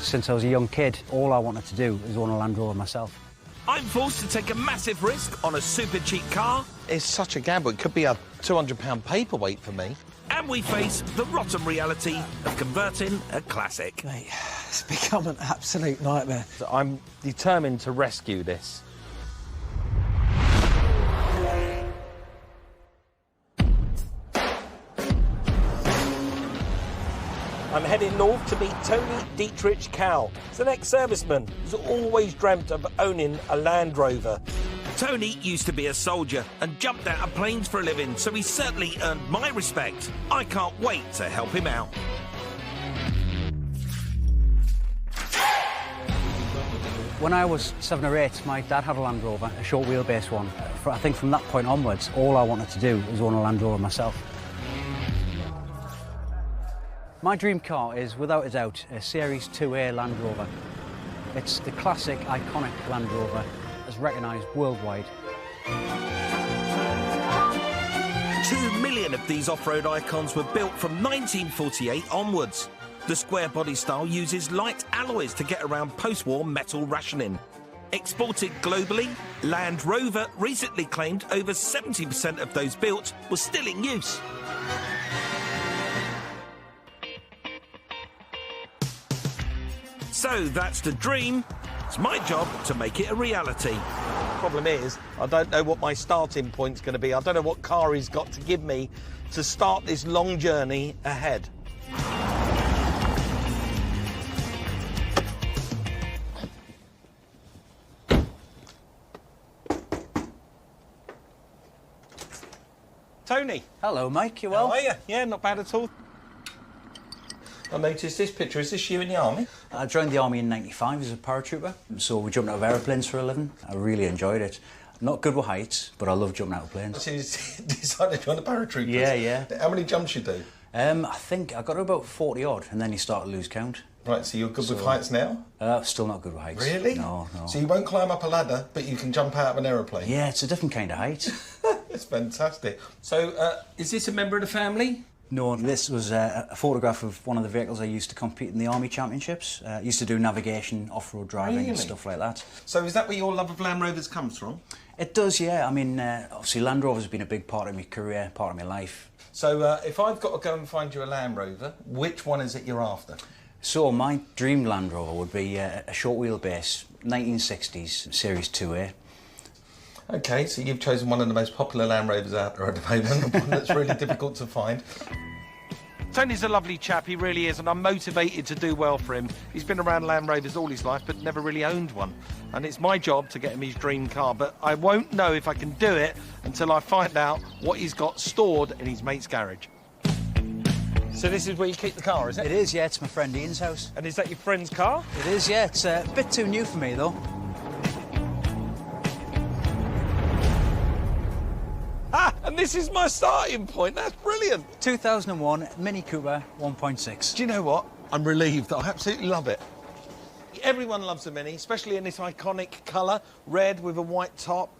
since I was a young kid, all I wanted to do is own a Land Rover myself. I'm forced to take a massive risk on a super cheap car. It's such a gamble. It could be a £200 paperweight for me. And we face the rotten reality of converting a classic. Mate, it's become an absolute nightmare. So I'm determined to rescue this. I'm heading north to meet Tony Dietrich Cow. He's an ex-serviceman who's always dreamt of owning a Land Rover. Tony used to be a soldier and jumped out of planes for a living, so he certainly earned my respect. I can't wait to help him out. When I was 7 or 8, my dad had a Land Rover, a short wheelbase one. I think from that point onwards, all I wanted to do was own a Land Rover myself. My dream car is, without a doubt, a Series 2A Land Rover. It's the classic, iconic Land Rover, as recognised worldwide. 2 million of these off-road icons were built from 1948 onwards. The square body style uses light alloys to get around post-war metal rationing. Exported globally, Land Rover recently claimed over 70% of those built were still in use. So that's the dream. It's my job to make it a reality. Problem is, I don't know what my starting point's going to be. I don't know what car he's got to give me to start this long journey ahead. Tony. Hello, Mike, you well? How are you? Yeah, not bad at all. I noticed this picture. Is this you in the army? I joined the army in '95 as a paratrooper, so we jumped out of aeroplanes for a living. I really enjoyed it. Not good with heights, but I love jumping out of planes. So you decided to join the paratroopers? Yeah, yeah. How many jumps you do? I think I got to about 40 odd, and then you start to lose count. Right, so you're good with heights now? Still not good with heights. Really? No, no. So you won't climb up a ladder, but you can jump out of an aeroplane? Yeah, it's a different kind of height. It's fantastic. So, is this a member of the family? No, this was a photograph of one of the vehicles I used to compete in the Army Championships. I used to do navigation, off-road driving and stuff like that. So is that where your love of Land Rovers comes from? It does, yeah. I mean, obviously Land Rover's been a big part of my career, part of my life. So if I've got to go and find you a Land Rover, which one is it you're after? So my dream Land Rover would be a short wheelbase, 1960s Series 2A. OK, so you've chosen one of the most popular Land Rovers out there at the moment, one that's really difficult to find. Tony's a lovely chap, he really is, and I'm motivated to do well for him. He's been around Land Rovers all his life, but never really owned one. And it's my job to get him his dream car, but I won't know if I can do it until I find out what he's got stored in his mate's garage. So this is where you keep the car, is it? It is, yeah. It's my friend Ian's house. And is that your friend's car? It is, yeah. It's a bit too new for me, though. Ah, and this is my starting point. That's brilliant. 2001 Mini Cooper 1.6. Do you know what? I'm relieved. I absolutely love it. Everyone loves a Mini, especially in this iconic colour, red with a white top.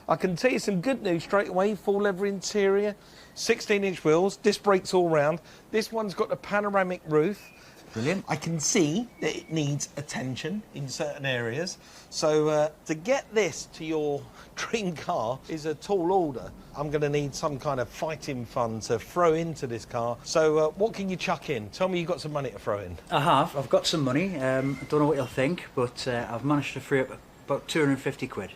I can tell you some good news straight away. Full leather interior, 16-inch wheels, disc brakes all round. This one's got a panoramic roof. Brilliant. I can see that it needs attention in certain areas. So to get this to your dream car is a tall order. I'm going to need some kind of fighting fund to throw into this car. So what can you chuck in? Tell me you've got some money to throw in. I have. I've got some money. I don't know what you'll think, but I've managed to free up about 250 quid.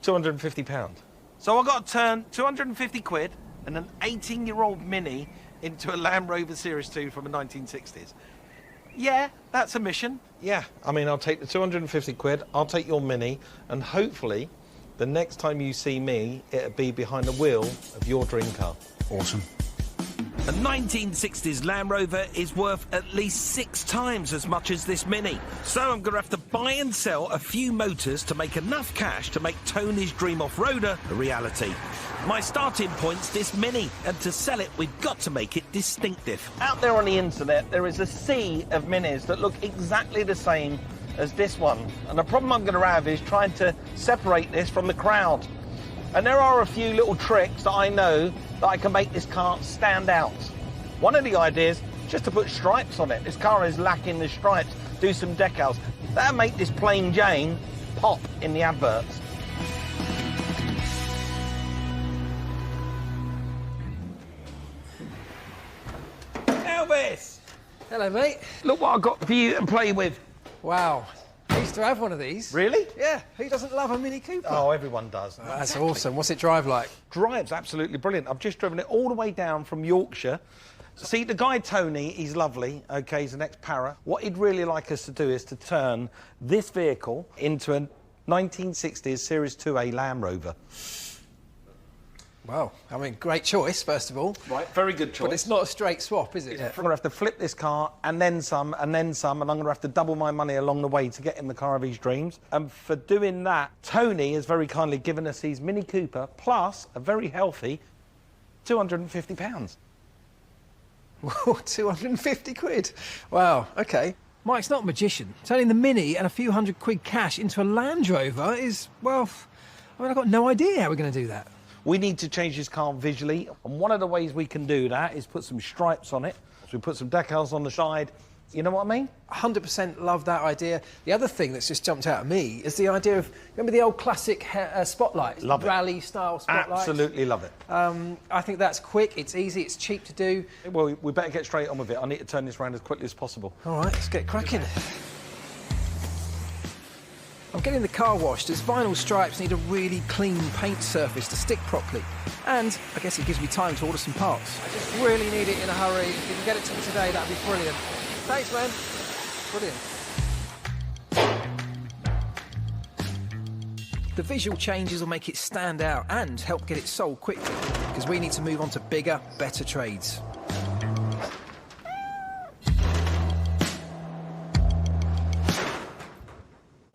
£250. So I've got to turn 250 quid and an 18-year-old Mini into a Land Rover Series 2 from the 1960s. Yeah, that's a mission. Yeah, I mean, I'll take the 250 quid, I'll take your Mini, and hopefully the next time you see me, it'll be behind the wheel of your dream car. Awesome. A 1960s Land Rover is worth at least 6 times as much as this Mini. So I'm going to have to buy and sell a few motors to make enough cash to make Tony's dream off-roader a reality. My starting point's this Mini, and to sell it, we've got to make it distinctive. Out there on the internet, there is a sea of Minis that look exactly the same as this one. And the problem I'm going to have is trying to separate this from the crowd. And there are a few little tricks that I know that I can make this car stand out. One of the ideas, just to put stripes on it. This car is lacking the stripes. Do some decals. That'll make this plain Jane pop in the adverts. Elvis! Hello, mate. Look what I've got for you to play with. Wow. I used to have one of these. Really? Yeah. Who doesn't love a Mini Cooper? Oh, everyone does. That's awesome. What's it drive like? Drive's absolutely brilliant. I've just driven it all the way down from Yorkshire. See, the guy Tony, he's lovely, OK, he's an ex-para. What he'd really like us to do is to turn this vehicle into a 1960s Series 2A LandRover. Well, I mean, great choice, first of all. Right, very good choice. But it's not a straight swap, is it? I'm going to have to flip this car and then some and then some, and I'm going to have to double my money along the way to get him the car of his dreams. And for doing that, Tony has very kindly given us his Mini Cooper plus a very healthy £250. Whoa, 250 quid. Wow, OK. Mike's not a magician. Turning the Mini and a few £100 cash into a Land Rover is, well, I mean, I've got no idea how we're going to do that. We need to change this car visually, and one of the ways we can do that is put some stripes on it. So we put some decals on the side. You know what I mean? 100% love that idea. The other thing that's just jumped out at me is the idea of, remember the old classic spotlights? Love it. Rally-style spotlights? Absolutely love it. I think that's quick, it's easy, it's cheap to do. Well, we better get straight on with it. I need to turn this around as quickly as possible. All right, let's get cracking. I'm getting the car washed as vinyl stripes need a really clean paint surface to stick properly. And I guess it gives me time to order some parts. I just really need it in a hurry. If you can get it to me today, that'd be brilliant. Thanks, man. Brilliant. The visual changes will make it stand out and help get it sold quickly, because we need to move on to bigger, better trades.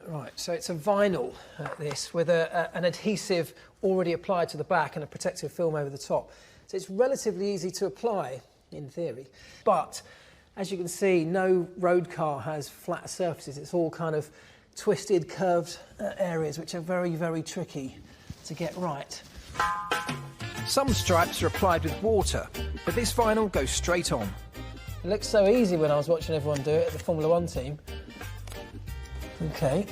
Right, so it's a vinyl, this, with an adhesive already applied to the back and a protective film over the top. So it's relatively easy to apply, in theory. But, as you can see, no road car has flat surfaces. It's all kind of twisted, curved areas, which are very, very tricky to get right. Some stripes are applied with water, but this vinyl goes straight on. It looked so easy when I was watching everyone do it at the Formula 1 team. OK,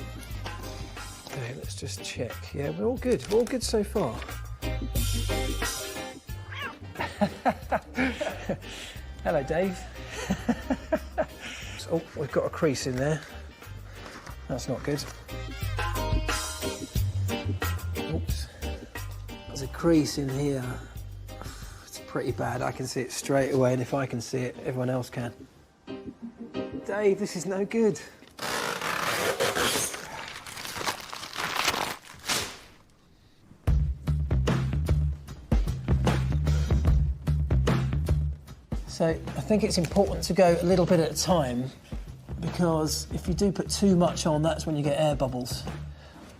let's just check. Yeah, we're all good. We're all good so far. Hello, Dave. Oh, we've got a crease in there. That's not good. Oops. There's a crease in here. It's pretty bad. I can see it straight away, and if I can see it, everyone else can. Dave, this is no good. So I think it's important to go a little bit at a time, because if you do put too much on, that's when you get air bubbles,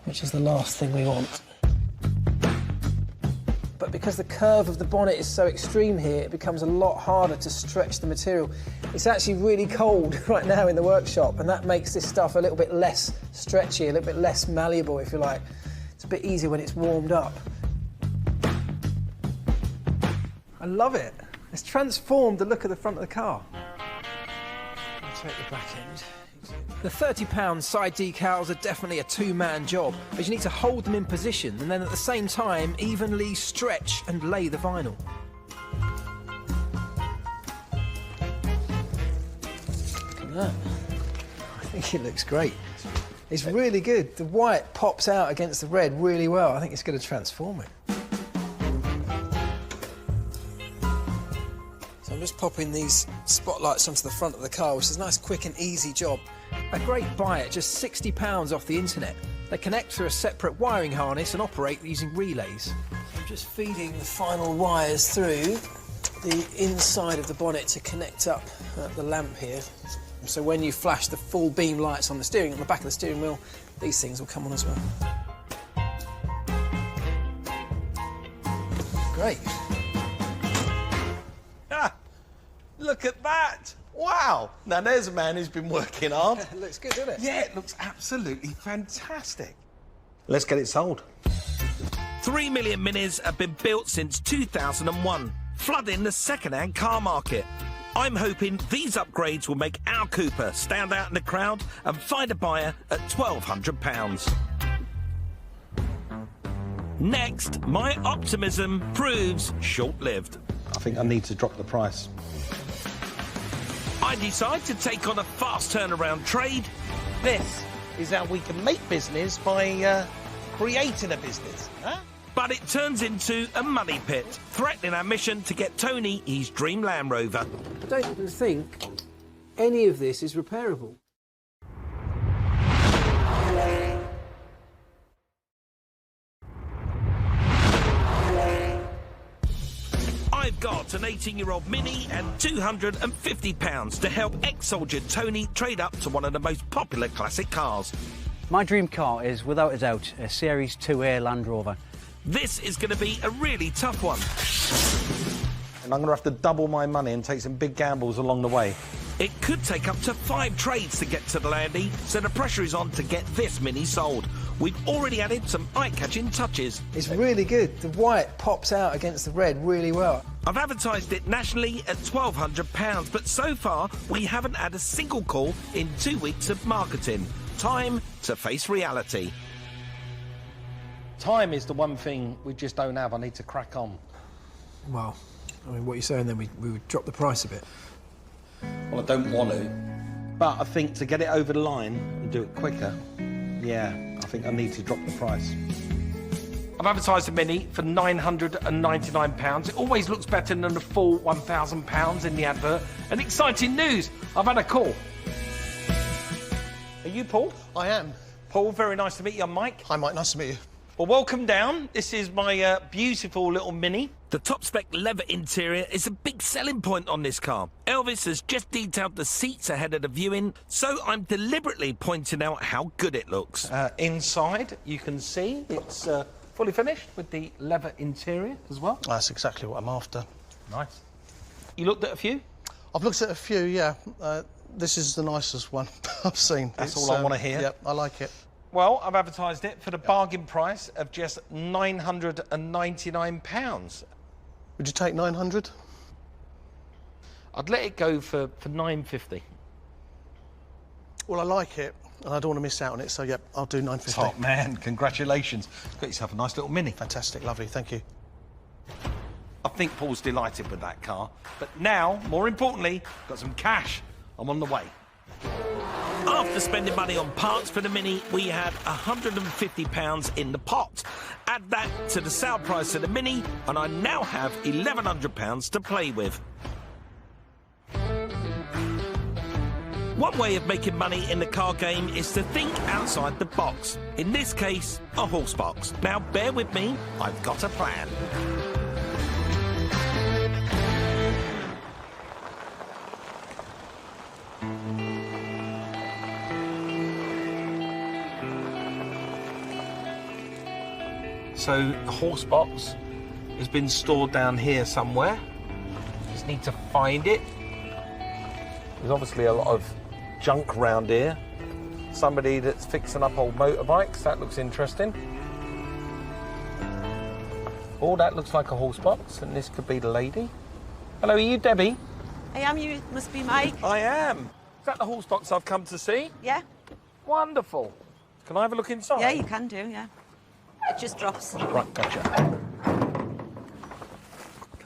which is the last thing we want. But because the curve of the bonnet is so extreme here, it becomes a lot harder to stretch the material. It's actually really cold right now in the workshop, and that makes this stuff a little bit less stretchy, a little bit less malleable, if you like. It's a bit easier when it's warmed up. I love it. It's transformed the look of the front of the car. I'll take the back end. The £30 side decals are definitely a two-man job, but you need to hold them in position and then at the same time evenly stretch and lay the vinyl. Look at that. I think it looks great. It's really good. The white pops out against the red really well. I think it's going to transform it. I'm just popping these spotlights onto the front of the car, which is a nice, quick and easy job. A great buy at just £60 off the internet. They connect through a separate wiring harness and operate using relays. I'm just feeding the final wires through the inside of the bonnet to connect up the lamp here. So when you flash the full beam lights on the back of the steering wheel, these things will come on as well. Great. Look at that! Wow! Now there's a man who's been working hard. It looks good, doesn't it? Yeah, it looks absolutely fantastic. Let's get it sold. 3 million Minis have been built since 2001, flooding the second-hand car market. I'm hoping these upgrades will make our Cooper stand out in the crowd and find a buyer at £1,200. Next, my optimism proves short-lived. I think I need to drop the price. I decide to take on a fast turnaround trade. This is how we can make business by creating a business, huh? But it turns into a money pit, threatening our mission to get Tony his dream Land Rover. I don't even think any of this is repairable. I've got an 18-year-old Mini and £250 to help ex-soldier Tony trade up to one of the most popular classic cars. My dream car is, without a doubt, a Series 2A Land Rover. This is going to be a really tough one. And I'm going to have to double my money and take some big gambles along the way. It could take up to 5 trades to get to the Landy, so the pressure is on to get this Mini sold. We've already added some eye-catching touches. It's really good. The white pops out against the red really well. I've advertised it nationally at £1,200, but so far we haven't had a single call in 2 weeks of marketing. Time to face reality. Time is the one thing we just don't have. I need to crack on. Well, I mean, what you're saying then, we would drop the price a bit. Well, I don't want to. But I think to get it over the line and do it quicker, yeah, I think I need to drop the price. I've advertised the Mini for £999. It always looks better than the full £1,000 in the advert. And exciting news, I've had a call. Are you Paul? I am. Paul, very nice to meet you. I'm Mike. Hi, Mike. Nice to meet you. Well, welcome down. This is my beautiful little Mini. The top-spec leather interior is a big selling point on this car. Elvis has just detailed the seats ahead of the viewing, so I'm deliberately pointing out how good it looks. Inside, you can see it's fully finished with the leather interior as well. That's exactly what I'm after. Nice. You looked at a few? I've looked at a few, yeah. This is the nicest one I've seen. That's all I want to hear. Yep, I like it. Well, I've advertised it for the bargain price of just £999. Would you take 900? I'd let it go for £950. Well, I like it, and I don't want to miss out on it, so yep, I'll do 950. Top man, congratulations. Got yourself a nice little Mini. Fantastic, lovely, thank you. I think Paul's delighted with that car. But now, more importantly, got some cash. I'm on the way. After spending money on parts for the Mini, we had £150 in the pot. Add that to the sale price of the Mini, and I now have £1,100 to play with. One way of making money in the car game is to think outside the box. In this case, a horse box. Now, bear with me, I've got a plan. So the horse box has been stored down here somewhere. Just need to find it. There's obviously a lot of junk around here. Somebody that's fixing up old motorbikes. That looks interesting. Oh, that looks like a horse box, and this could be the lady. Hello, are you Debbie? I am. You must be Mike. I am. Is that the horse box I've come to see? Yeah. Wonderful. Can I have a look inside? Yeah, you can do. Yeah. It just drops. Right, gotcha.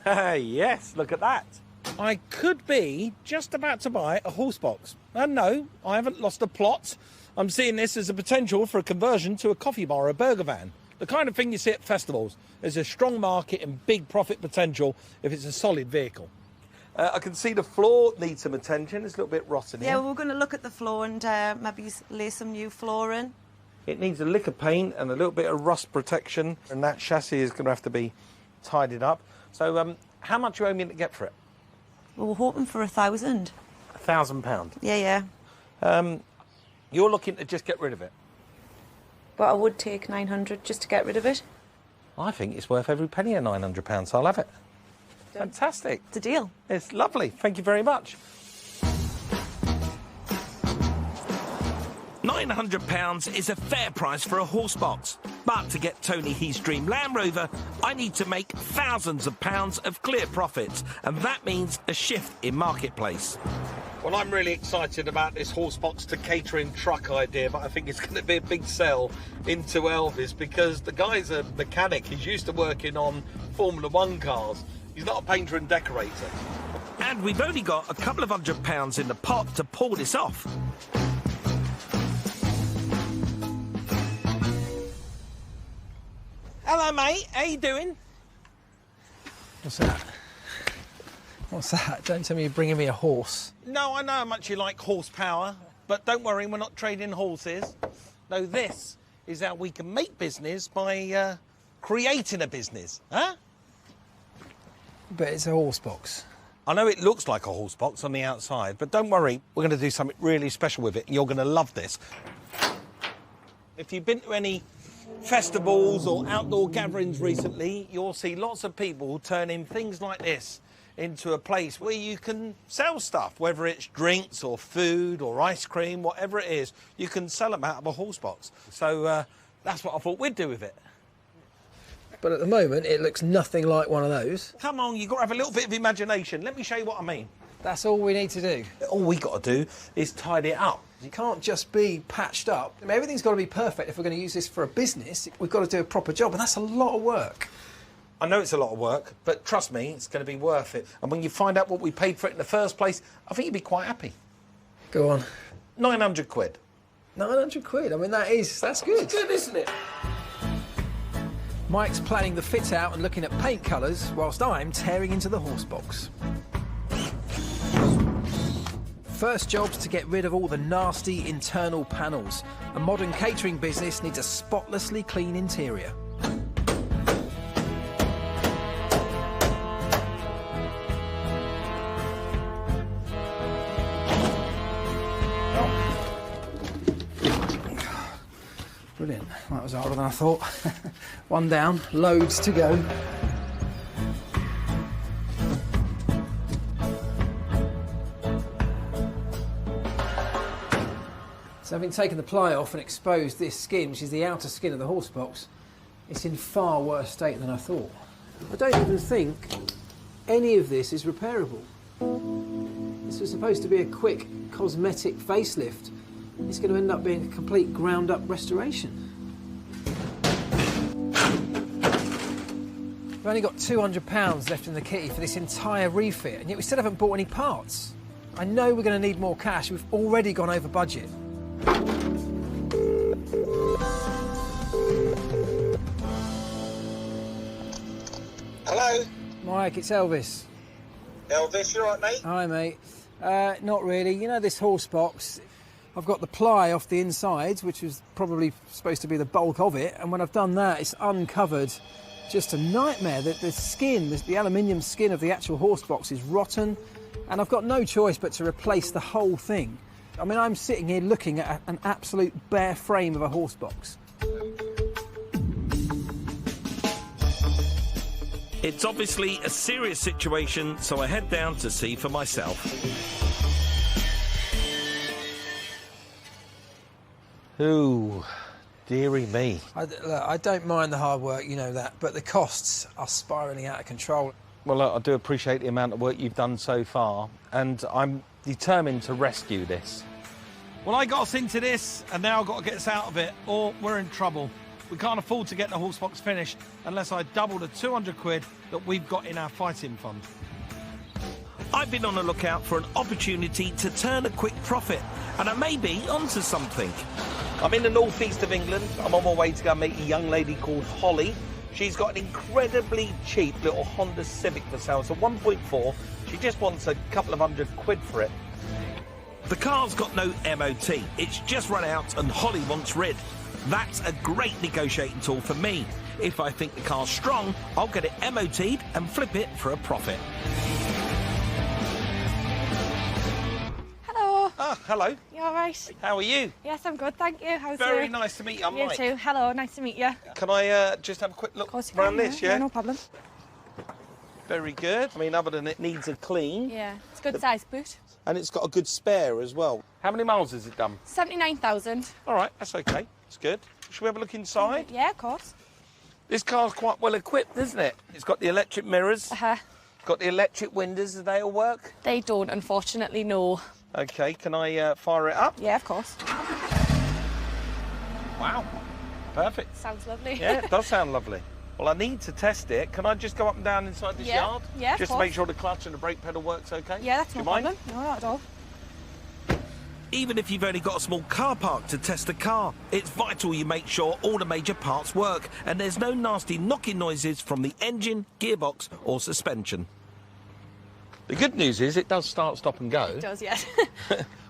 Hey, yes, look at that. I could be just about to buy a horse box. And no, I haven't lost a plot. I'm seeing this as a potential for a conversion to a coffee bar or a burger van. The kind of thing you see at festivals. There's a strong market and big profit potential if it's a solid vehicle. I can see the floor needs some attention. It's a little bit rotten here. Yeah, we're going to look at the floor and maybe lay some new floor in. It needs a lick of paint and a little bit of rust protection, and that chassis is going to have to be tidied up. So, how much are you aiming to get for it? Well, we're hoping for £1,000. £1,000. Yeah. You're looking to just get rid of it? But I would take 900 just to get rid of it. I think it's worth every penny of £900, so I'll have it. Done. Fantastic. It's a deal. It's lovely. Thank you very much. £900 is a fair price for a horse box. But to get Tony his dream Land Rover, I need to make thousands of pounds of clear profits, and that means a shift in marketplace. Well, I'm really excited about this horse box to catering truck idea, but I think it's going to be a big sell into Elvis because the guy's a mechanic. He's used to working on Formula One cars. He's not a painter and decorator. And we've only got a couple of £100 in the pot to pull this off. Hello, mate. How you doing? What's that? What's that? Don't tell me you're bringing me a horse. No, I know how much you like horsepower, but don't worry, we're not trading horses. No, this is how we can make business by creating a business, huh? But it's a horse box. I know it looks like a horse box on the outside, but don't worry, we're going to do something really special with it, and you're going to love this. If you've been to any festivals or outdoor gatherings recently, you'll see lots of people turning things like this into a place where you can sell stuff, whether it's drinks or food or ice cream, whatever it is, you can sell them out of a horse box. So that's what I thought we'd do with it. But at the moment, it looks nothing like one of those. Come on, you've got to have a little bit of imagination. Let me show you what I mean. That's all we need to do. All we got to do is tidy it up. You can't just be patched up. I mean, everything's got to be perfect if we're going to use this for a business. We've got to do a proper job, and that's a lot of work. I know it's a lot of work, but trust me, it's going to be worth it. And when you find out what we paid for it in the first place, I think you'd be quite happy. Go on. 900 quid. 900 quid? I mean, that's good. It's good, isn't it? Mike's planning the fit out and looking at paint colours, whilst I'm tearing into the horse box. First job's to get rid of all the nasty internal panels. A modern catering business needs a spotlessly clean interior. Brilliant. That was harder than I thought. One down, loads to go. So having taken the ply off and exposed this skin, which is the outer skin of the horse box, it's in far worse state than I thought. I don't even think any of this is repairable. This was supposed to be a quick cosmetic facelift. It's going to end up being a complete ground-up restoration. We've only got £200 left in the kitty for this entire refit, and yet we still haven't bought any parts. I know we're going to need more cash. We've already gone over budget. Hello? Mike, it's Elvis. Elvis, you all right, mate? Hi, mate. Not really. You know this horse box? I've got the ply off the insides, which was probably supposed to be the bulk of it, and when I've done that, it's uncovered. Just a nightmare. The skin, the aluminium skin of the actual horse box is rotten, and I've got no choice but to replace the whole thing. I mean, I'm sitting here looking at an absolute bare frame of a horse box. It's obviously a serious situation, so I head down to see for myself. Ooh, dearie me. Look, I don't mind the hard work, you know that, but the costs are spiralling out of control. Well, look, I do appreciate the amount of work you've done so far, and I'm determined to rescue this. Well, I got us into this, and now I've got to get us out of it, or we're in trouble. We can't afford to get the horse box finished unless I double the 200 quid that we've got in our fighting fund. I've been on the lookout for an opportunity to turn a quick profit, and I may be onto something. I'm in the northeast of England. I'm on my way to go meet a young lady called Holly. She's got an incredibly cheap little Honda Civic for sale. It's a 1.4. She just wants a couple of £100 for it. The car's got no MOT. It's just run out and Holly wants rid. That's a great negotiating tool for me. If I think the car's strong, I'll get it MOT'd and flip it for a profit. Hello. Ah, hello. You all right? How are you? Yes, I'm good, thank you. How's Very you? nice to meet you. I'm You Mike. too. Hello, nice to meet you. Can I just have a quick look Of course you around can, this, yeah? yeah? No problem. Very good. I mean, other than it needs a clean. Yeah, it's a good size boot. And it's got a good spare as well. How many miles has it done? 79,000. All right, that's okay. It's good. Shall we have a look inside? Yeah, of course. This car's quite well equipped, isn't it? It's got the electric mirrors. It's got the electric windows. Do they all work? They don't, unfortunately, no. OK, can I fire it up? Yeah, of course. Wow. Perfect. Sounds lovely. Yeah, it does sound lovely. Well, I need to test it. Can I just go up and down inside this yard? Yeah, just of to make course. sure the clutch and the brake pedal works OK? Yeah, that's Do no you mind? problem. No, not at all. Even if you've only got a small car park to test the car, it's vital you make sure all the major parts work and there's no nasty knocking noises from the engine, gearbox or suspension. The good news is it does start, stop and go. It does, yeah.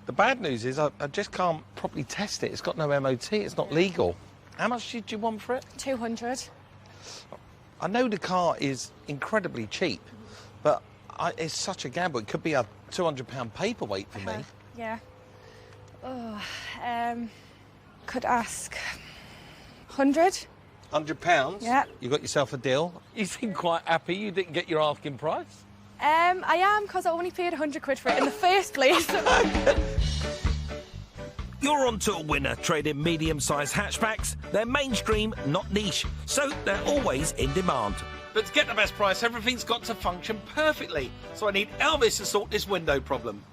The bad news is I just can't properly test it. It's got no MOT. It's not legal. How much did you want for it? 200. I know the car is incredibly cheap, but it's such a gamble. It could be a £200 paperweight for me. Yeah. Oh, could ask 100. £100? Yeah. You got yourself a deal. You seem quite happy you didn't get your asking price. I am, because I only paid 100 quid for it in the first place. You're onto a winner trading medium-sized hatchbacks. They're mainstream, not niche, so they're always in demand. But to get the best price, everything's got to function perfectly. So I need Elvis to sort this window problem.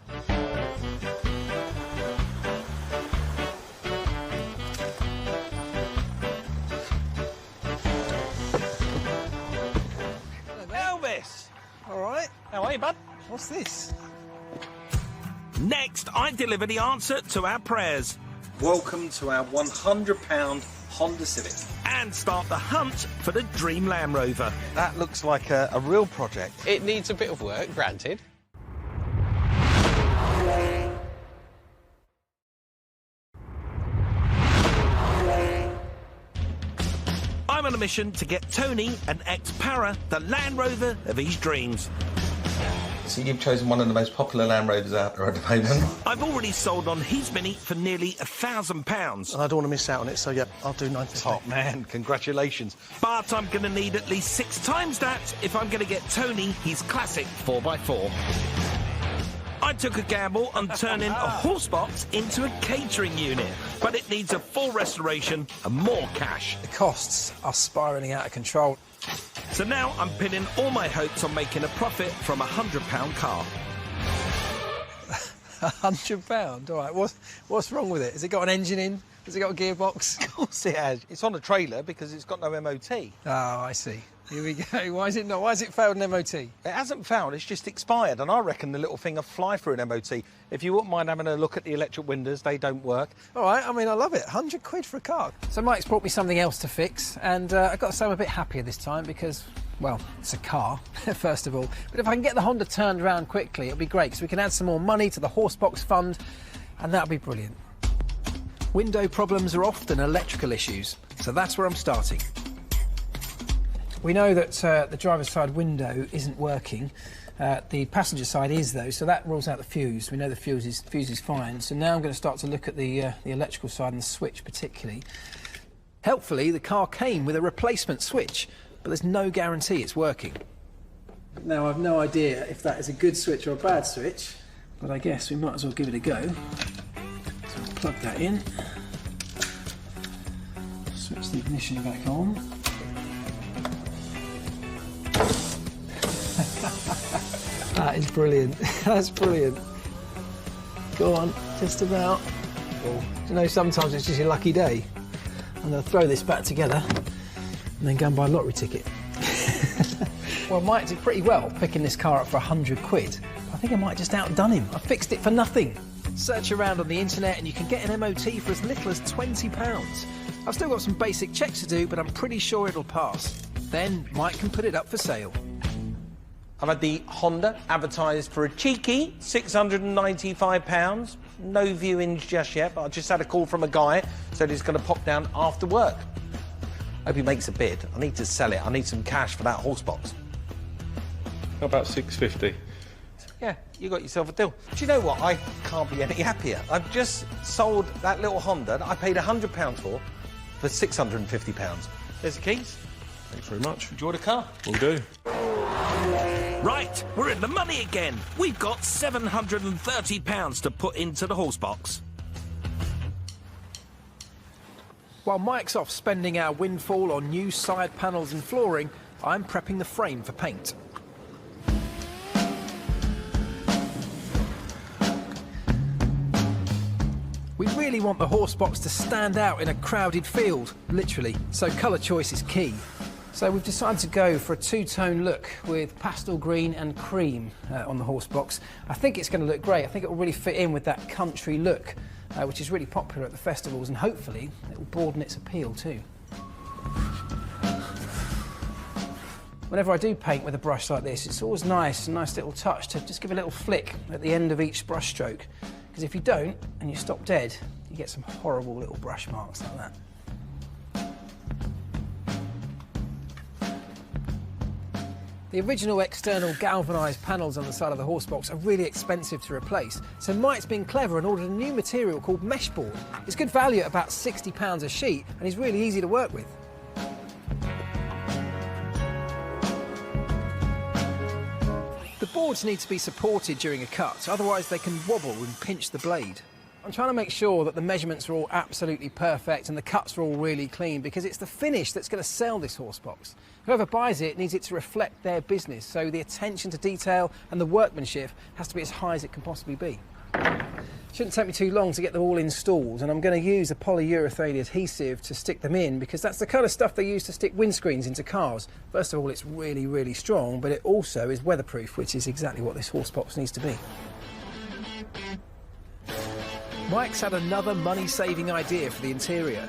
Elvis! All right. How are you, bud? What's this? Next, I deliver the answer to our prayers Welcome to our £100 Honda Civic. and start the hunt for the dream Land Rover. That looks like a real project. It needs a bit of work, granted. I'm on a mission to get Tony an X-Para, the Land Rover of his dreams. So you've chosen one of the most popular Land Rovers out there at the moment. I've already sold on his Mini for nearly £1,000. And I don't want to miss out on it, so, yep, I'll do 950. Top man, congratulations. But I'm going to need at least 6 times that if I'm going to get Tony his classic 4x4. I took a gamble on turning a horse box into a catering unit, but it needs a full restoration and more cash. The costs are spiralling out of control. So now I'm pinning all my hopes on making a profit from a £100 car. £100? All right, what's wrong with it? Has it got an engine in? Has it got a gearbox? Of course it has. It's on a trailer because it's got no MOT. Oh, I see. Here we go. Why is it failed an MOT? It hasn't failed, it's just expired, and I reckon the little thing will fly through an MOT. If you wouldn't mind having a look at the electric windows, they don't work. All right, I mean, I love it. 100 quid for a car. So Mike's brought me something else to fix, and I've got to say I'm a bit happier this time because, well, it's a car, first of all. But if I can get the Honda turned around quickly, it'll be great, because we can add some more money to the Horsebox fund, and that'll be brilliant. Window problems are often electrical issues, so that's where I'm starting. We know that the driver's side window isn't working. The passenger side is, though, so that rules out the fuse. We know the fuse is fine. So now I'm going to start to look at the electrical side and the switch particularly. Helpfully, the car came with a replacement switch, but there's no guarantee it's working. Now, I've no idea if that is a good switch or a bad switch, but I guess we might as well give it a go. So I'll plug that in. Switch the ignition back on. That is brilliant. That's brilliant. Go on, just about. You know, sometimes it's just your lucky day. I'm going to throw this back together and then go and buy a lottery ticket. Well, Mike did pretty well picking this car up for 100 quid. I think I might have just outdone him. I fixed it for nothing. Search around on the internet and you can get an MOT for as little as £20. I've still got some basic checks to do, but I'm pretty sure it'll pass. Then Mike can put it up for sale. I've had the Honda advertised for a cheeky £695. No viewings just yet, but I just had a call from a guy, said he's going to pop down after work. Hope he makes a bid. I need to sell it. I need some cash for that horse box. How about 650? Yeah, you got yourself a deal. Do you know what? I can't be any happier. I've just sold that little Honda that I paid £100 for £650. There's the keys. Thanks very much. Enjoy the car. Will do. Right, we're in the money again. We've got £730 to put into the horse box. While Mike's off spending our windfall on new side panels and flooring, I'm prepping the frame for paint. We really want the horse box to stand out in a crowded field, literally, so colour choice is key. So we've decided to go for a two-tone look with pastel green and cream on the horse box. I think it's going to look great. I think it will really fit in with that country look, which is really popular at the festivals, and hopefully it will broaden its appeal too. Whenever I do paint with a brush like this, it's always nice, a nice little touch to just give a little flick at the end of each brush stroke. Because if you don't, and you stop dead, you get some horrible little brush marks like that. The original external galvanised panels on the side of the horse box are really expensive to replace, so Mike's been clever and ordered a new material called mesh board. It's good value at about £60 a sheet, and is really easy to work with. The boards need to be supported during a cut, otherwise they can wobble and pinch the blade. I'm trying to make sure that the measurements are all absolutely perfect and the cuts are all really clean, because it's the finish that's going to sell this horse box. Whoever buys it needs it to reflect their business, so the attention to detail and the workmanship has to be as high as it can possibly be. Shouldn't take me too long to get them all installed, and I'm going to use a polyurethane adhesive to stick them in, because that's the kind of stuff they use to stick windscreens into cars. First of all, it's really, really strong, but it also is weatherproof, which is exactly what this horse box needs to be. Mike's had another money-saving idea for the interior.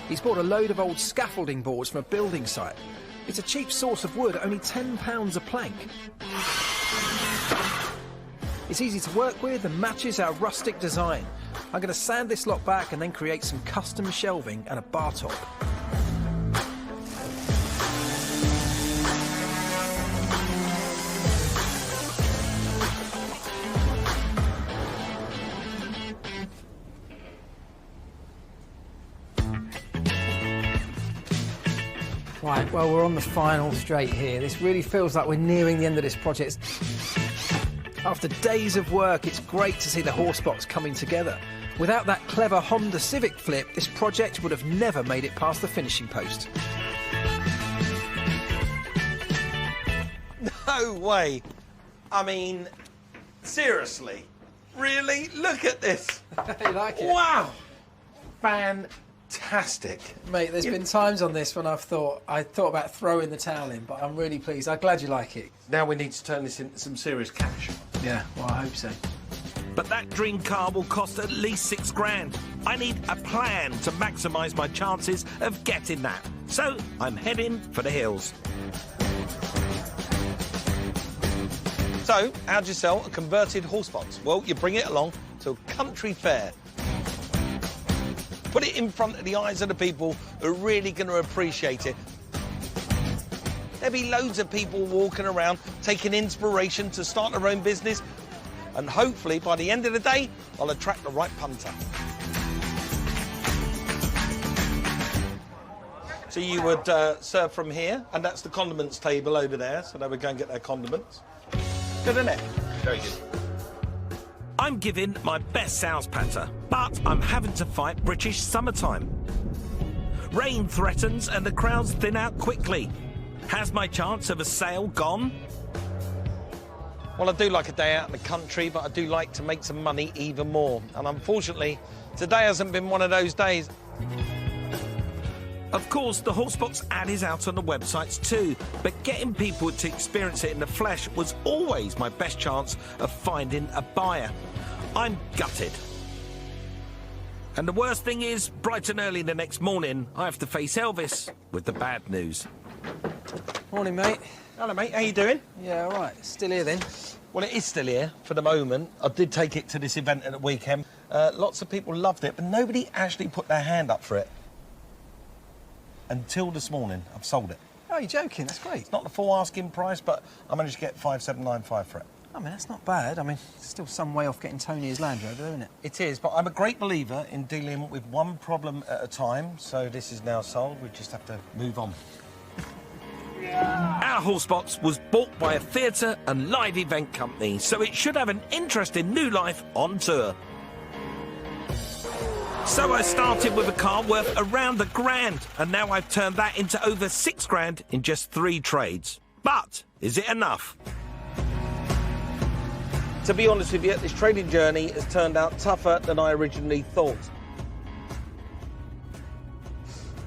He's bought a load of old scaffolding boards from a building site. It's a cheap source of wood, only £10 a plank. It's easy to work with and matches our rustic design. I'm going to sand this lot back and then create some custom shelving and a bar top. Right, well, we're on the final straight here. This really feels like we're nearing the end of this project. After days of work, it's great to see the horse box coming together. Without that clever Honda Civic flip, this project would have never made it past the finishing post. No way. I mean, seriously? Really? Look at this. You like it? Wow. Fantastic. Mate, there's been times on this when I thought about throwing the towel in, but I'm really pleased. I'm glad you like it. Now we need to turn this into some serious cash. Yeah, well, I hope so. But that dream car will cost at least £6,000. I need a plan to maximise my chances of getting that. So I'm heading for the hills. So, how'd you sell a converted horse box? Well, you bring it along to a country fair. Put it in front of the eyes of the people who are really going to appreciate it. There'll be loads of people walking around taking inspiration to start their own business, and hopefully by the end of the day I'll attract the right punter. So you would serve from here, and that's the condiments table over there, so they would go and get their condiments. Good, isn't it? Very good. I'm giving my best sales patter, but I'm having to fight British summertime. Rain threatens and the crowds thin out quickly. Has my chance of a sale gone? Well, I do like a day out in the country, but I do like to make some money even more. And unfortunately, today hasn't been one of those days. Of course, the Horsebox ad is out on the websites too, but getting people to experience it in the flesh was always my best chance of finding a buyer. I'm gutted. And the worst thing is, bright and early the next morning, I have to face Elvis with the bad news. Morning, mate. Hello, mate. How you doing? Yeah, all right. Still here, then? Well, it is still here for the moment. I did take it to this event at the weekend. Lots of people loved it, but nobody actually put their hand up for it. Until this morning, I've sold it. Oh, you're joking? That's great. It's not the full asking price, but I managed to get 5,795 for it. I mean, that's not bad. I mean, it's still some way off getting Tony his LandRover, isn't it? It is, but I'm a great believer in dealing with one problem at a time, so this is now sold. We just have to move on. Our Horsebox was bought by a theatre and live event company, so it should have an interesting new life on tour. So I started with a car worth around £1,000, and now I've turned that into over £6,000 in just 3 trades. But is it enough? To be honest with you, this trading journey has turned out tougher than I originally thought.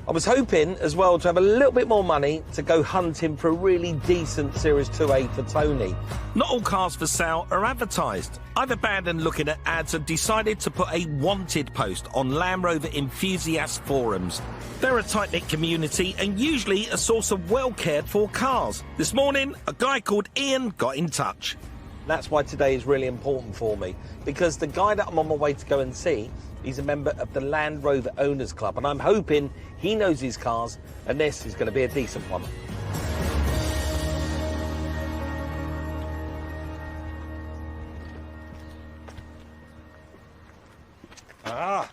I was hoping as well to have a little bit more money to go hunting for a really decent Series 2A for Tony. Not all cars for sale are advertised. I've abandoned looking at ads and decided to put a wanted post on Land Rover enthusiast forums. They're a tight-knit community and usually a source of well-cared-for cars. This morning, a guy called Ian got in touch. That's why today is really important for me, because the guy that I'm on my way to go and see, he's a member of the Land Rover Owners Club, and I'm hoping he knows his cars, and this is going to be a decent one. Ah,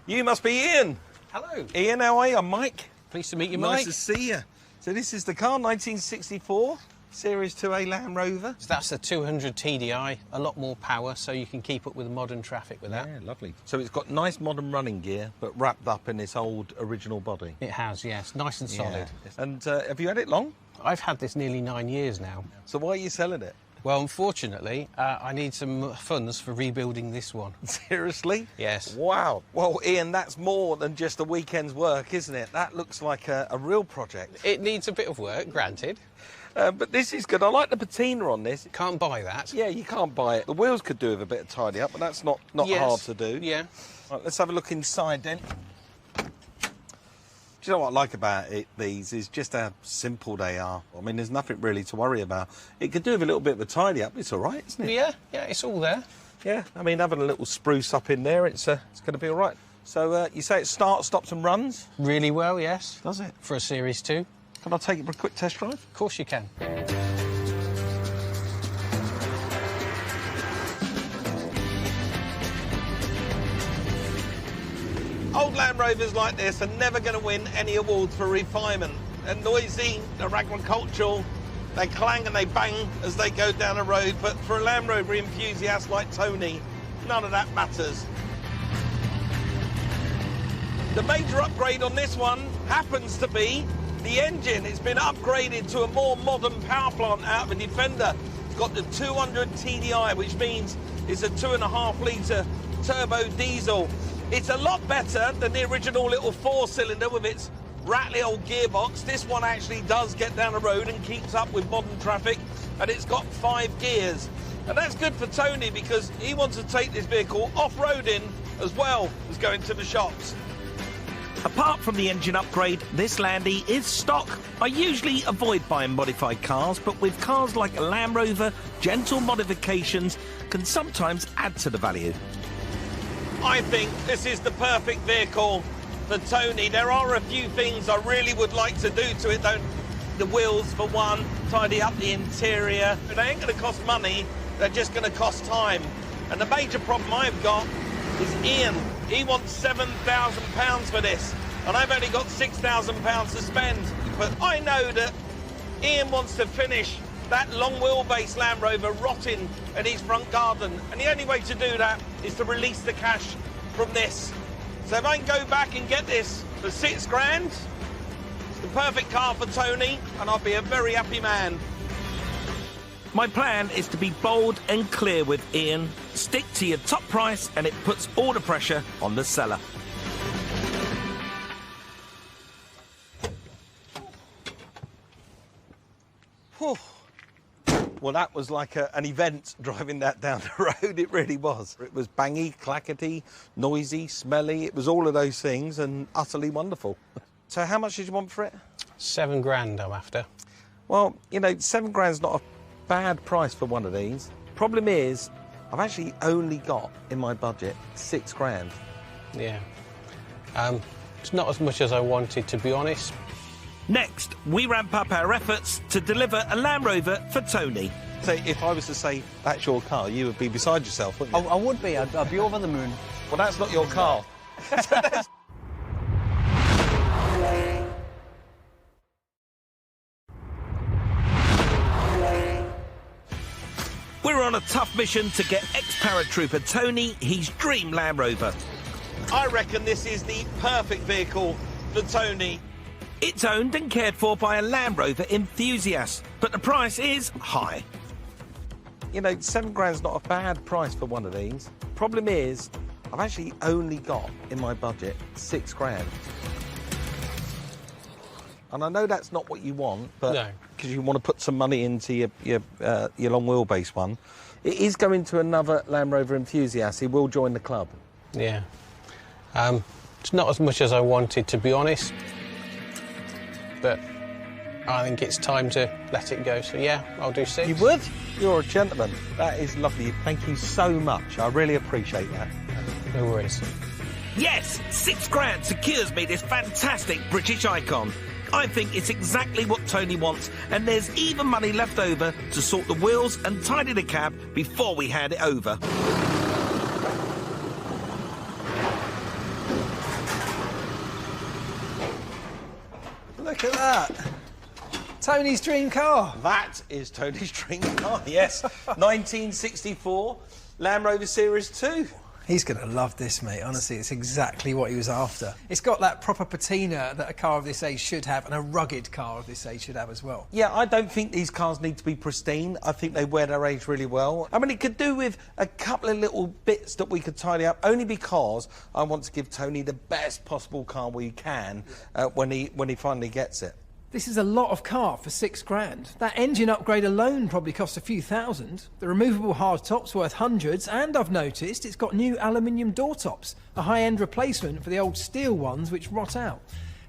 you must be Ian. Hello. Ian, how are you? I'm Mike. Pleased to meet you, Nice Mike. to see you. So this is the car, 1964. Series 2A Land Rover. So that's the 200 TDI, a lot more power, so you can keep up with modern traffic with that. Yeah, lovely. So it's got nice modern running gear, but wrapped up in this old original body. It has, yes. Nice and solid. Yeah. And have you had it long? I've had this nearly 9 years now. So why are you selling it? Well, unfortunately, I need some funds for rebuilding this one. Seriously? Yes. Wow. Well, Ian, that's more than just a weekend's work, isn't it? That looks like a real project. It needs a bit of work, granted. But this is good. I like the patina on this. Can't buy that. Yeah, you can't buy it. The wheels could do with a bit of tidy up, but that's not Yes. hard to do. Yeah. Right, let's have a look inside then. Do you know what I like about these is just how simple they are. I mean, there's nothing really to worry about. It could do with a little bit of a tidy up. It's all right, isn't it? Yeah, it's all there. Yeah, I mean, having a little spruce up in there, it's going to be all right. So you say it starts, stops and runs? Really well, yes. Does it? For a Series 2. Can I take it for a quick test drive? Of course you can. Old Land Rovers like this are never going to win any awards for refinement. They're noisy, they're agricultural, they clang and they bang as they go down the road, but for a Land Rover enthusiast like Tony, none of that matters. The major upgrade on this one happens to be the engine. It's been upgraded to a more modern power plant out of a Defender. It's got the 200 TDI, which means it's a 2.5 litre turbo diesel. It's a lot better than the original little 4-cylinder with its rattly old gearbox. This one actually does get down the road and keeps up with modern traffic, and it's got 5 gears. And that's good for Tony because he wants to take this vehicle off-roading as well as going to the shops. Apart from the engine upgrade, this Landy is stock. I usually avoid buying modified cars, but with cars like a Land Rover, gentle modifications can sometimes add to the value. I think this is the perfect vehicle for Tony. There are a few things I really would like to do to it, though. The wheels, for one, tidy up the interior. They ain't going to cost money, they're just going to cost time. And the major problem I've got is Ian. He wants £7,000 for this, and I've only got £6,000 to spend. But I know that Ian wants to finish that long wheelbase Land Rover rotting in his front garden, and the only way to do that is to release the cash from this. So if I can go back and get this for £6,000, it's the perfect car for Tony, and I'll be a very happy man. My plan is to be bold and clear with Ian. Stick to your top price and it puts all the pressure on the seller. Whew. Well, that was like an event driving that down the road. It really was. It was bangy, clackety, noisy, smelly. It was all of those things and utterly wonderful. So how much did you want for it? £7,000 I'm after. Well, you know, £7,000's not a bad price for one of these. Problem is, I've actually only got in my budget £6,000. Yeah. It's not as much as I wanted, to be honest. Next, we ramp up our efforts to deliver a Land Rover for Tony. So if I was to say that's your car, you would be beside yourself, wouldn't you? I would be. I'd be over the moon. Well, that's not your car. We're on a tough mission to get ex-paratrooper Tony his dream Land Rover. I reckon this is the perfect vehicle for Tony. It's owned and cared for by a Land Rover enthusiast, but the price is high. You know, £7,000's not a bad price for one of these. Problem is, I've actually only got in my budget £6,000. And I know that's not what you want, but because you want to put some money into your long wheelbase one, it is going to another Land Rover enthusiast. He will join the club. Yeah. It's not as much as I wanted, to be honest, but I think it's time to let it go. So yeah, I'll do 6. You would? You're a gentleman. That is lovely. Thank you so much. I really appreciate that. No worries. Yes, £6,000 secures me this fantastic British icon. I think it's exactly what Tony wants, and there's even money left over to sort the wheels and tidy the cab before we hand it over. Look at that. Tony's dream car. That is Tony's dream car, yes. 1964 Land Rover Series 2. He's going to love this, mate. Honestly, it's exactly what he was after. It's got that proper patina that a car of this age should have, and a rugged car of this age should have as well. Yeah, I don't think these cars need to be pristine. I think they wear their age really well. I mean, it could do with a couple of little bits that we could tidy up, only because I want to give Tony the best possible car we can when he finally gets it. This is a lot of car for £6,000. That engine upgrade alone probably cost a few thousand. The removable hardtop's worth hundreds, and I've noticed it's got new aluminium door tops, a high-end replacement for the old steel ones which rot out.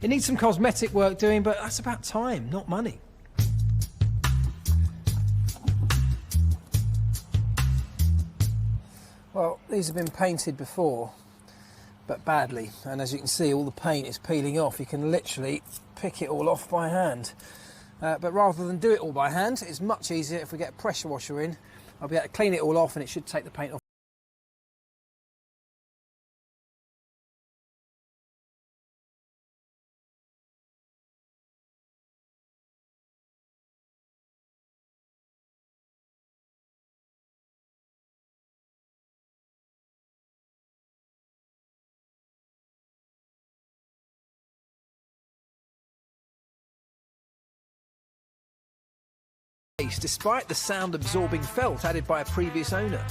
It needs some cosmetic work doing, but that's about time, not money. Well, these have been painted before, but badly, and as you can see, all the paint is peeling off. You can literally pick it all off by hand. But rather than do it all by hand, it's much easier if we get a pressure washer in. I'll be able to clean it all off and it should take the paint off. Despite the sound-absorbing felt added by a previous owner.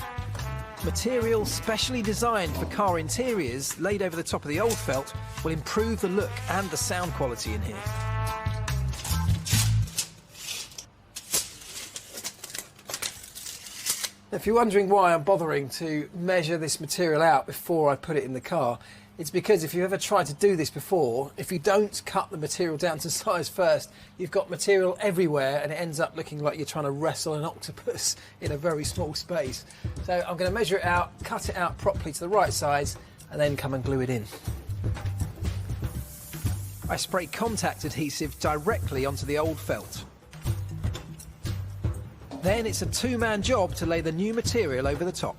Material specially designed for car interiors laid over the top of the old felt will improve the look and the sound quality in here. If you're wondering why I'm bothering to measure this material out before I put it in the car, it's because if you've ever tried to do this before, if you don't cut the material down to size first, you've got material everywhere and it ends up looking like you're trying to wrestle an octopus in a very small space. So I'm going to measure it out, cut it out properly to the right size, and then come and glue it in. I spray contact adhesive directly onto the old felt. Then it's a two-man job to lay the new material over the top.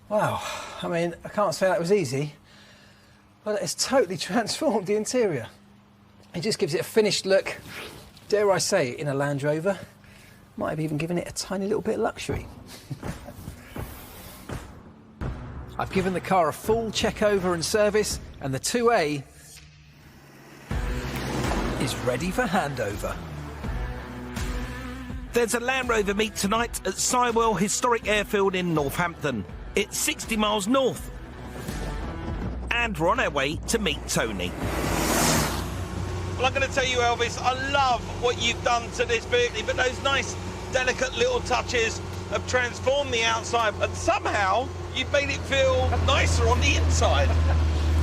Wow, I mean, I can't say that was easy, but it's totally transformed the interior. It just gives it a finished look, dare I say, in a Land Rover. Might have even given it a tiny little bit of luxury. I've given the car a full check over and service, and the 2A is ready for handover. There's a Land Rover meet tonight at Sywell Historic Airfield in Northampton. It's 60 miles north. And we're on our way to meet Tony. Well, I'm going to tell you, Elvis, I love what you've done to this vehicle, but those nice, delicate little touches have transformed the outside, and somehow you've made it feel nicer on the inside.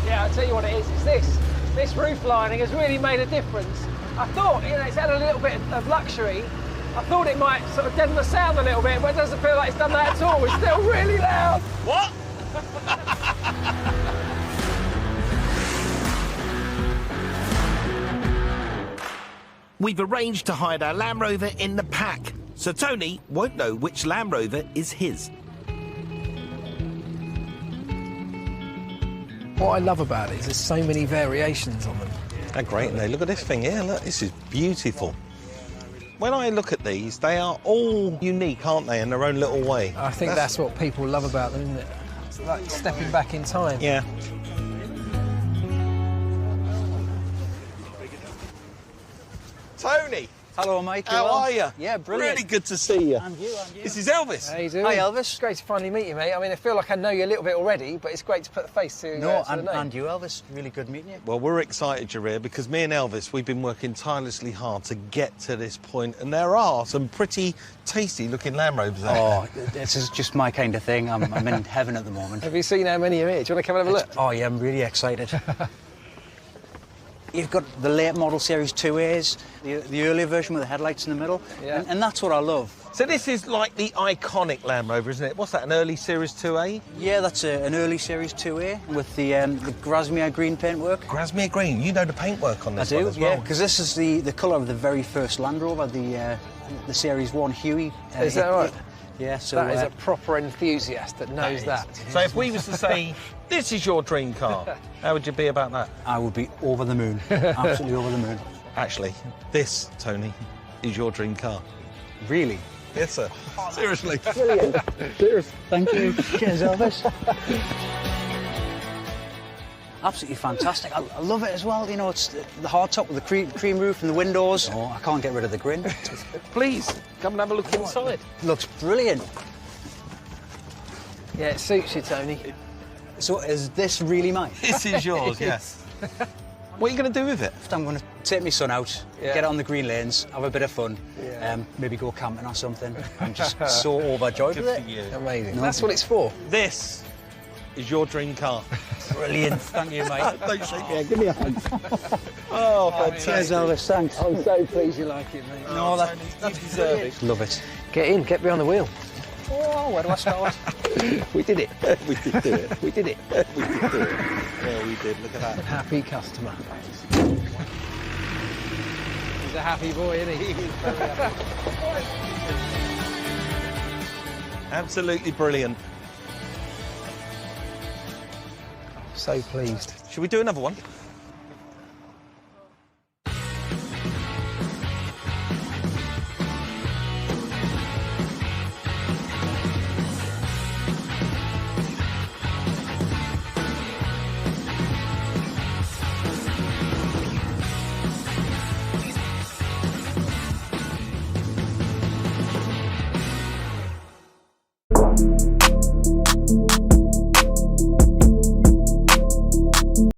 Yeah, I'll tell you what it is. It's this. This roof lining has really made a difference. I thought, you know, it's had a little bit of luxury. I thought it might sort of deaden the sound a little bit, but it doesn't feel like it's done that at all. It's still really loud. What? We've arranged to hide our Land Rover in the pack, so Tony won't know which Land Rover is his. What I love about it is there's so many variations on them. They're great, and they look at this thing here. Look, this is beautiful. When I look at these, they are all unique, aren't they, in their own little way? I think that's what people love about them, isn't it? It's like stepping back in time. Yeah. Tony! Hello, Mike. How are you? Yeah, brilliant. Really good to see you. And you. This is Elvis. How you doing? Hi, Elvis. It's great to finally meet you, mate. I mean, I feel like I know you a little bit already, but it's great to put a face to, No, to the name. and you, Elvis. Really good meeting you. Well, we're excited you're here because me and Elvis, we've been working tirelessly hard to get to this point, and there are some pretty tasty-looking Land Rovers out there. Oh, this is just my kind of thing. I'm in heaven at the moment. Have you seen how many are here? Do you want to come and have a look? Oh, yeah, I'm really excited. You've got the late model Series 2As, the earlier version with the headlights in the middle, Yeah. and that's what I love. So this is like the iconic Land Rover, isn't it? What's that, an early Series 2A? Yeah, that's an early Series 2A with the Grasmere green paintwork. Grasmere green. You know the paintwork on I this do, one as well. yeah, because this is the colour of the very first Land Rover, the Series 1 Huey. Is that right? Yeah, so... That is a proper enthusiast that knows that. So if we was to say, this is your dream car, how would you be about that? I would be over the moon, absolutely over the moon. Actually, this, Tony, is your dream car. Really? Yes, sir. Seriously. Brilliant. Cheers. Thank you. Cheers, Elvis. Absolutely fantastic. I love it as well. You know, it's the hardtop with the cream roof and the windows. Oh, I can't get rid of the grin. Please, come and have a look inside. Looks brilliant. Yeah, it suits you, Tony. So is this really mine? This is yours, yes. What are you going to do with it? I'm going to take my son out, Yeah. get on the green lanes, have a bit of fun, Yeah. maybe go camping or something. I'm just so overjoyed with it. you. Amazing. That's what it's for. This is your dream car. Brilliant. Thank you, mate. Don't shake it. Give me a hug. Oh, fantastic. Cheers, Elvis. Thanks. I'm so pleased you like it, mate. No, Tony, you deserve it. Love it. Get in, get behind the wheel. Oh, where do I start? We did it. We did do it. We did it. We did do it. Yeah, we did. Look at that. Happy customer. He's a happy boy, isn't he? Absolutely brilliant. So pleased. Should we do another one?